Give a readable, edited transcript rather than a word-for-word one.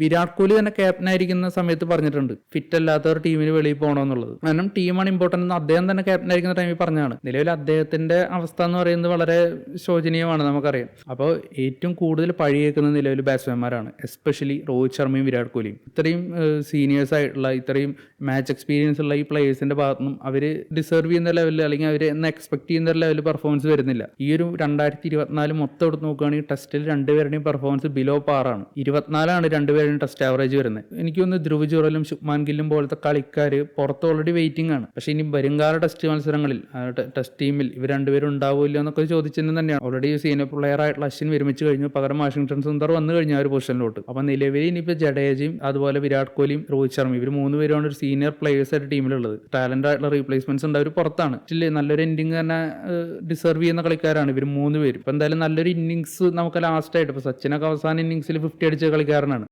വിരാട് കോഹ്ലി തന്നെ ക്യാപ്റ്റൻ ആയിരിക്കുന്ന സമയത്ത് പറഞ്ഞിട്ടുണ്ട് ഫിറ്റ് അല്ലാത്തവർ ടീമിന് വെളിയിൽ പോകണമെന്നുള്ളത്. കാരണം ടീമാണ് ഇമ്പോർട്ടൻ്റ് എന്ന് അദ്ദേഹം തന്നെ ക്യാപ്റ്റൻ ആയിരിക്കുന്ന ടൈമിൽ പറഞ്ഞതാണ്. നിലവിൽ അദ്ദേഹത്തിന്റെ അവസ്ഥ എന്ന് പറയുന്നത് വളരെ ശോചനീയമാണ്, നമുക്കറിയാം. അപ്പോൾ ഏറ്റവും കൂടുതൽ പഴിയേക്കുന്ന നിലവിൽ ബാറ്റ്സ്മാൻമാരാണ്, എസ്പെഷ്യലി രോഹിത് ശർമ്മയും വിരാട് കോഹ്ലിയും. ഇത്രയും സീനിയേഴ്സ് ആയിട്ടുള്ള ഇത്രയും മാച്ച് എക്സ്പീരിയൻസ് ഉള്ള ഈ പ്ലേയേഴ്സിന്റെ ഭാഗത്തുനിന്നും അവർ ഡിസർവ് ചെയ്യുന്ന ലെവലിൽ അല്ലെങ്കിൽ അവർ എന്ന് എക്സ്പെക്ട് ചെയ്യുന്ന ലെവലിൽ പെർഫോമൻസ് വരുന്നില്ല. ഈ ഒരു 2024 മൊത്തം എടുത്ത് നോക്കുകയാണെങ്കിൽ ടെസ്റ്റിൽ രണ്ടുപേരുടെയും പെർഫോമൻസ് ബിലോ പാറാണ്. 24 രണ്ടുപേരുടെയും ടെസ്റ്റ് ആവറേജ് വരുന്നത്. എനിക്ക് തോന്നുന്നു ധ്രുവ് ജുറലും ശുഭ്മാൻ ഗില്ലും പോലത്തെ കളിക്കാർ പുറത്ത് ഓൾറെഡി വെയിറ്റിംഗ് ആണ്. പക്ഷേ ഇനി വരുംകാല ടെസ്റ്റ് മത്സരങ്ങളിൽ ടെസ്റ്റ് ടീമിൽ ഇവർ രണ്ടുപേരും ഉണ്ടാവില്ല എന്നൊക്കെ ചോദിച്ചത് തന്നെയാണ്. ഓൾറെഡി സീനിയർ പ്ലെയർ ആയിട്ടുള്ള അശ്വിൻ വിരമിച്ച് കഴിഞ്ഞു, പകരം വാഷിംഗ്ടൺ സുന്ദർ വന്നു കഴിഞ്ഞ ആ ഒരു പൊസിഷനിലോട്ട്. അപ്പോൾ നിലവിൽ ഇനിയിപ്പോൾ ജഡേജയും അതുപോലെ വിരാട് കോഹ്ലിയും രോഹിത് ശർമ്മ ഇവർ 3 പേരുമാണ് ഒരു സീനിയർ പ്ലേയേഴ്സ് ആയിട്ട് ടീമിലുള്ളത്. ടാലന്റ് ആയിട്ടുള്ള റീപ്ലേസ്മെന്റ്സ് ഉണ്ട്, അവർ പുറത്താണ്. നല്ലൊരു എൻഡിങ് തന്നെ ഡിസർവ് ചെയ്യുന്ന കളിക്കാരാണ് ഇവർ 3 പേരും. ഇപ്പം എന്തായാലും നല്ലൊരു ഇന്നിങ്സ് നമുക്ക് ലാസ്റ്റ് ആയിട്ട് ഇപ്പോൾ സച്ചിനൊക്കെ അവസാന ഇന്നിങ്സിൽ 50 അടിച്ച കളിക്കാരനാണ്.